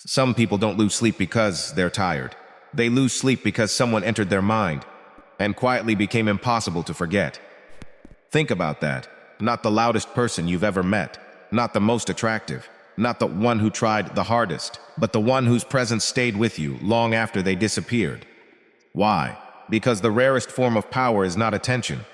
Some people don't lose sleep because they're tired. They lose sleep because someone entered their mind and quietly became impossible to forget. Think about that. Not the loudest person you've ever met, not the most attractive, not the one who tried the hardest, but the one whose presence stayed with you long after they disappeared. Why? Because the rarest form of power is not attention.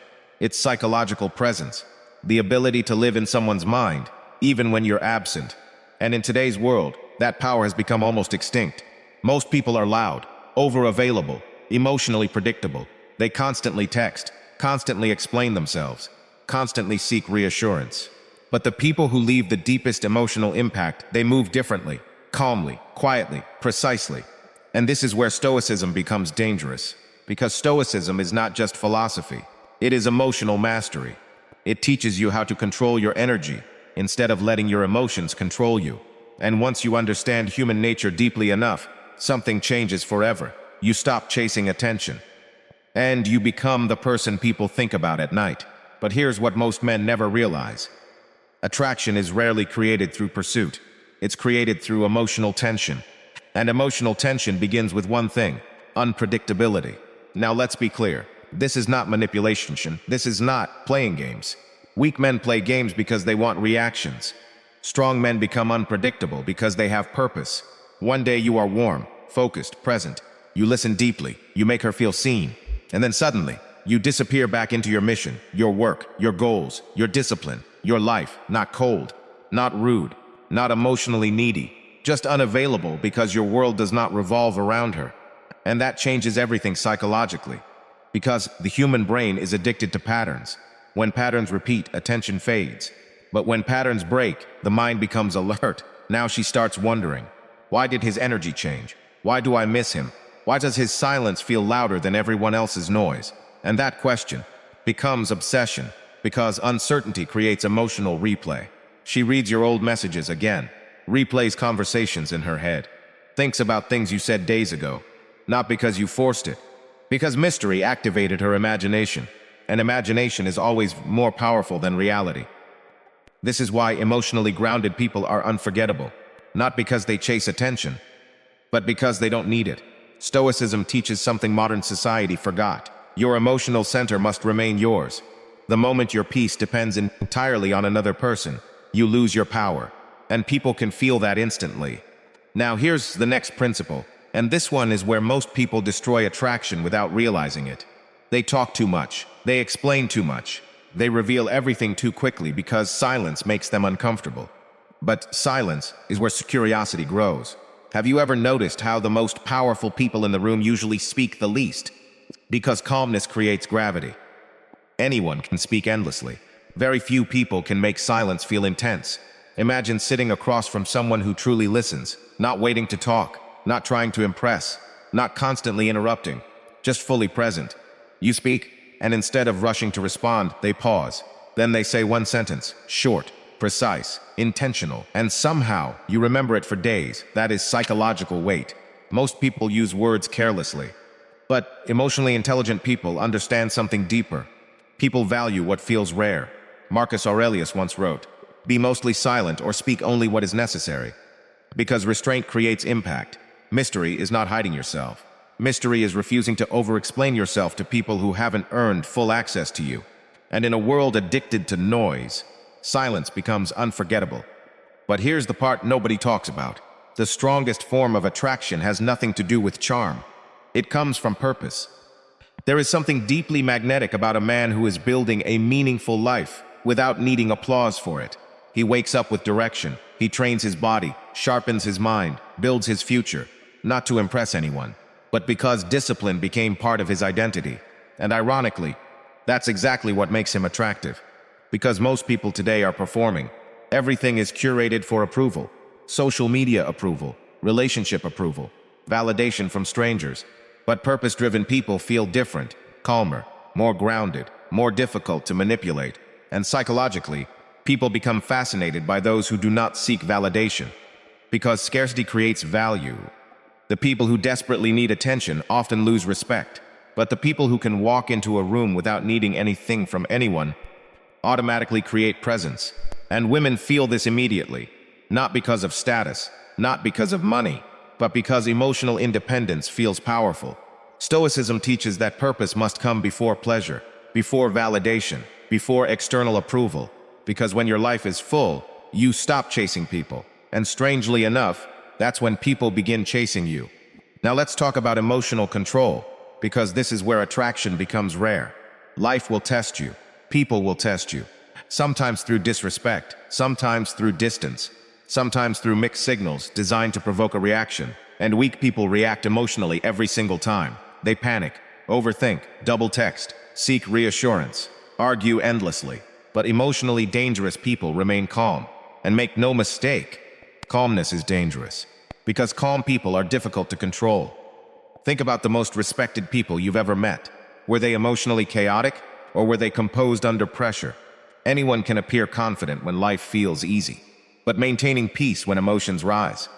It's psychological presence, the ability to live in someone's mind, even when you're absent. And in today's world, that power has become almost extinct. Most people are loud, over-available, emotionally predictable. They constantly text, constantly explain themselves, constantly seek reassurance. But the people who leave the deepest emotional impact, they move differently, calmly, quietly, precisely. And this is where Stoicism becomes dangerous. Because Stoicism is not just philosophy. It is emotional mastery. It teaches you how to control your energy instead of letting your emotions control you. And once you understand human nature deeply enough, something changes forever. You stop chasing attention. And you become the person people think about at night. But here's what most men never realize. Attraction is rarely created through pursuit. It's created through emotional tension. And emotional tension begins with one thing: unpredictability. Now let's be clear. This is not manipulation. This is not playing games. Weak men play games because they want reactions. Strong men become unpredictable because they have purpose. One day you are warm, focused, present. You listen deeply. You make her feel seen. And then suddenly, you disappear back into your mission, your work, your goals, your discipline, your life. Not cold, not rude, not emotionally needy, just unavailable because your world does not revolve around her. And that changes everything psychologically. Because the human brain is addicted to patterns. When patterns repeat, attention fades. But when patterns break, the mind becomes alert. Now she starts wondering, why did his energy change? Why do I miss him? Why does his silence feel louder than everyone else's noise? And that question becomes obsession, because uncertainty creates emotional replay. She reads your old messages again, replays conversations in her head, thinks about things you said days ago, not because you forced it, because mystery activated her imagination, and imagination is always more powerful than reality. This is why emotionally grounded people are unforgettable, not because they chase attention, but because they don't need it. Stoicism teaches something modern society forgot. Your emotional center must remain yours. The moment your peace depends entirely on another person, you lose your power, and people can feel that instantly. Now here's the next principle, and this one is where most people destroy attraction without realizing it. They talk too much. They explain too much. They reveal everything too quickly because silence makes them uncomfortable. But silence is where curiosity grows. Have you ever noticed how the most powerful people in the room usually speak the least? Because calmness creates gravity. Anyone can speak endlessly. Very few people can make silence feel intense. Imagine sitting across from someone who truly listens, not waiting to talk, not trying to impress, not constantly interrupting, just fully present. You speak, and instead of rushing to respond, they pause. Then they say one sentence, short, precise, intentional, and somehow you remember it for days. That is psychological weight. Most people use words carelessly. But emotionally intelligent people understand something deeper. People value what feels rare. Marcus Aurelius once wrote, "Be mostly silent or speak only what is necessary." Because restraint creates impact. Mystery is not hiding yourself. Mystery is refusing to over-explain yourself to people who haven't earned full access to you. And in a world addicted to noise, silence becomes unforgettable. But here's the part nobody talks about. The strongest form of attraction has nothing to do with charm. It comes from purpose. There is something deeply magnetic about a man who is building a meaningful life without needing applause for it. He wakes up with direction. He trains his body, sharpens his mind, builds his future, not to impress anyone, but because discipline became part of his identity. And ironically, that's exactly what makes him attractive. Because most people today are performing. Everything is curated for approval. Social media approval, relationship approval, validation from strangers. But purpose-driven people feel different, calmer, more grounded, more difficult to manipulate. And psychologically, people become fascinated by those who do not seek validation. Because scarcity creates value. The people who desperately need attention often lose respect. But the people who can walk into a room without needing anything from anyone automatically create presence. And women feel this immediately, not because of status, not because of money, but because emotional independence feels powerful. Stoicism teaches that purpose must come before pleasure, before validation, before external approval, because when your life is full, you stop chasing people. And strangely enough, that's when people begin chasing you. Now let's talk about emotional control, because this is where attraction becomes rare. Life will test you. People will test you. Sometimes through disrespect, sometimes through distance, sometimes through mixed signals designed to provoke a reaction. And weak people react emotionally every single time. They panic, overthink, double text, seek reassurance, argue endlessly. But emotionally dangerous people remain calm. And make no mistake, calmness is dangerous. Because calm people are difficult to control. Think about the most respected people you've ever met. Were they emotionally chaotic, or were they composed under pressure? Anyone can appear confident when life feels easy, but maintaining peace when emotions rise.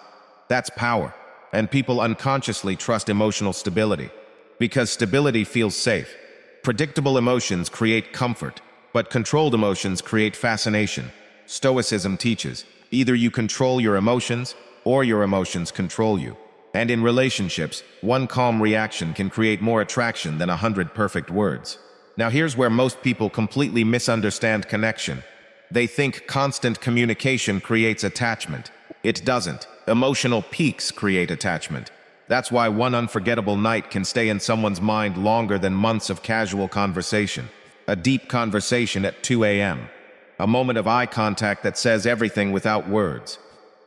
That's power, and people unconsciously trust emotional stability, because stability feels safe. Predictable emotions create comfort, but controlled emotions create fascination. Stoicism teaches, either you control your emotions, or your emotions control you. And in relationships, one calm reaction can create more attraction than 100 perfect words. Now here's where most people completely misunderstand connection. They think constant communication creates attachment. It doesn't. Emotional peaks create attachment. That's why one unforgettable night can stay in someone's mind longer than months of casual conversation. A deep conversation at 2 a.m. A moment of eye contact that says everything without words.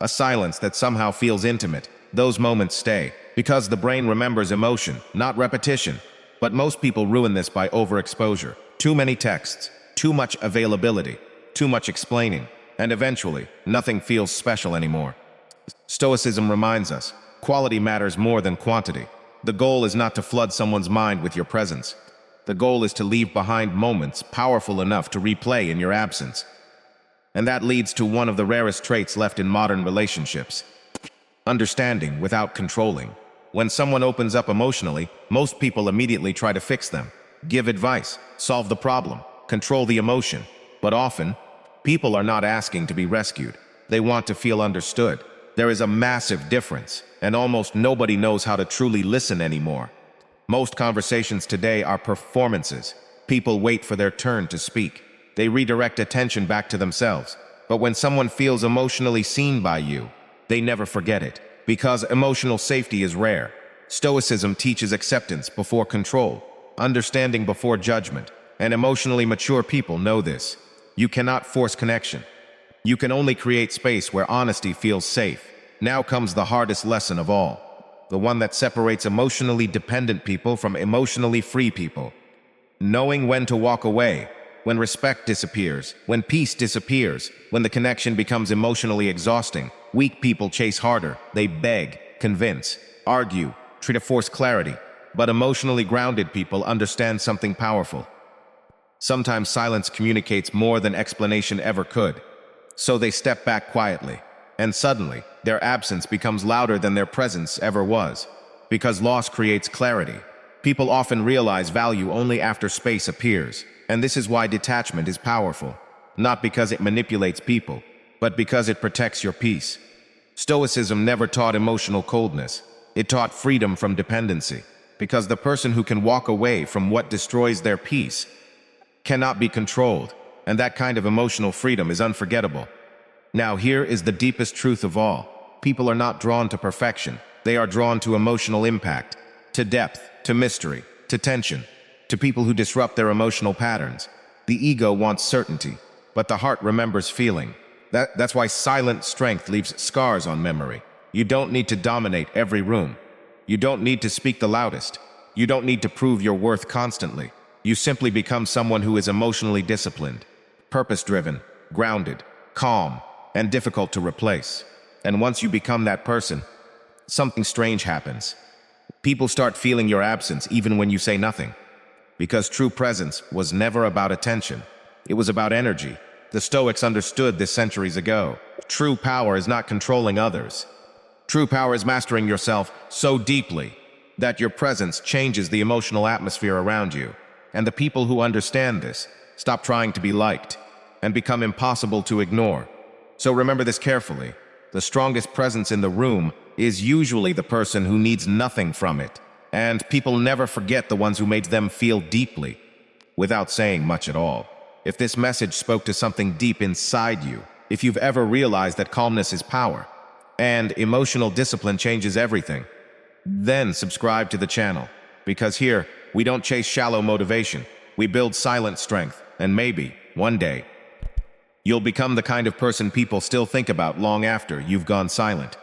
A silence that somehow feels intimate. Those moments stay, because the brain remembers emotion, not repetition. But most people ruin this by overexposure. Too many texts, too much availability, too much explaining, and eventually, nothing feels special anymore. Stoicism reminds us, quality matters more than quantity. The goal is not to flood someone's mind with your presence. The goal is to leave behind moments powerful enough to replay in your absence. And that leads to one of the rarest traits left in modern relationships. Understanding without controlling. When someone opens up emotionally, most people immediately try to fix them, give advice, solve the problem, control the emotion. But often, people are not asking to be rescued. They want to feel understood. There is a massive difference, and almost nobody knows how to truly listen anymore. Most conversations today are performances. People wait for their turn to speak. They redirect attention back to themselves. But when someone feels emotionally seen by you, they never forget it, because emotional safety is rare. Stoicism teaches acceptance before control, understanding before judgment, and emotionally mature people know this. You cannot force connection. You can only create space where honesty feels safe. Now comes the hardest lesson of all, the one that separates emotionally dependent people from emotionally free people. Knowing when to walk away, when respect disappears, when peace disappears, when the connection becomes emotionally exhausting. Weak people chase harder. They beg, convince, argue, try to force clarity. But emotionally grounded people understand something powerful. Sometimes silence communicates more than explanation ever could. So they step back quietly, and suddenly, their absence becomes louder than their presence ever was. Because loss creates clarity. People often realize value only after space appears, and this is why detachment is powerful. Not because it manipulates people, but because it protects your peace. Stoicism never taught emotional coldness. It taught freedom from dependency, because the person who can walk away from what destroys their peace cannot be controlled, and that kind of emotional freedom is unforgettable. Now here is the deepest truth of all. People are not drawn to perfection. They are drawn to emotional impact, to depth, to mystery, to tension, to people who disrupt their emotional patterns. The ego wants certainty, but the heart remembers feeling. That's why silent strength leaves scars on memory. You don't need to dominate every room. You don't need to speak the loudest. You don't need to prove your worth constantly. You simply become someone who is emotionally disciplined, purpose-driven, grounded, calm, and difficult to replace. And once you become that person, something strange happens. People start feeling your absence even when you say nothing. Because true presence was never about attention. It was about energy. The Stoics understood this centuries ago. True power is not controlling others. True power is mastering yourself so deeply that your presence changes the emotional atmosphere around you. And the people who understand this stop trying to be liked and become impossible to ignore. So remember this carefully. The strongest presence in the room is usually the person who needs nothing from it. And people never forget the ones who made them feel deeply, without saying much at all. If this message spoke to something deep inside you, if you've ever realized that calmness is power, and emotional discipline changes everything, then subscribe to the channel. Because here, we don't chase shallow motivation, we build silent strength, and maybe, one day, you'll become the kind of person people still think about long after you've gone silent.